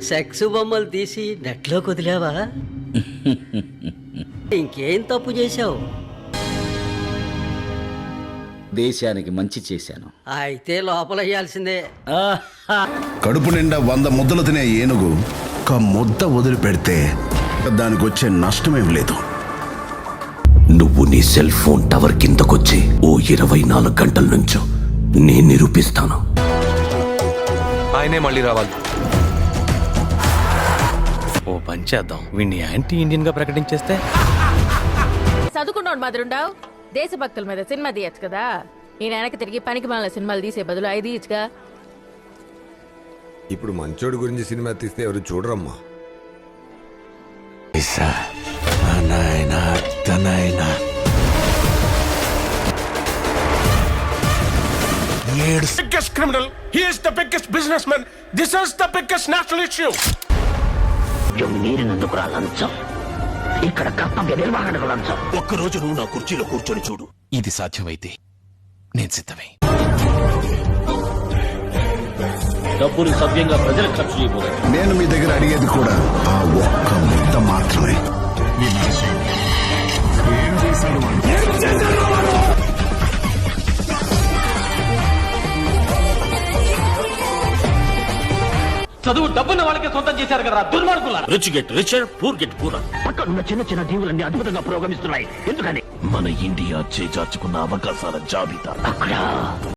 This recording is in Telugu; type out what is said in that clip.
సెక్స్ బొమ్మలు తీసి నెట్లో కుదిలేవా? ఇంకేం తప్పు చేశావు? దేశానికి మంచి చేశాను. అయితే లోపల వేయాల్సిందే. కడుపు నిండా 100 ముద్దలు తినే ఏనుగు ఒక ముద్ద వదిలిపెడితే దానికి వచ్చే నష్టమేం లేదు. నువ్వు నీ సెల్ ఫోన్ టవర్ కిందకొచ్చి ఓ 24 గంటల నుంచో నేను నిరూపిస్తాను. ఆయనే మళ్ళీ రావాలి. ఓ పని చేద్దాం, వీడిని యాంటీ ఇండియన్ గా ప్రకటించేస్తే. చదువుకున్నాడు మాదిరుండావు, దేశభక్తుల మీద సినిమా తీయచ్చు కదా. ఈయన వెనక తిరిగి పనికి మాల సినిమాలు తీసే బదులు 5 ఇచ్చుగా. ఇప్పుడు మంచోడు గురించి సినిమా తీస్తే ఎవరు చూడరమ్మా. Biggest criminal. He is the biggest businessman. This is the biggest national issue. మీరినందుకు లంచం, ఇక్కడ కర్తవ్య నిర్వహణకు లంచం. ఒక్కరోజు నువ్వు నా కుర్చీలో కూర్చొని చూడు. ఇది సాధ్యమైతే నేను సిద్ధమే. డబ్బులు సవ్యంగా ప్రజలకు ఖర్చు చేయబోదు. నేను మీ దగ్గర అడిగేది కూడా ఆ ఒక్క ముద్ద మాత్రమే. చదువు డబ్బున్న వాళ్ళకి సొంతం చేశారు కదా దుర్మార్గుల. Rich get richer, poor get poor. పక్కనున్న చిన్న చిన్న దీవులన్నీ అద్భుతంగా పురోగమిస్తున్నాయి. ఎందుకని? మన ఇండియా చేజార్చుకున్న అవకాశాల జాబితా అక్కడ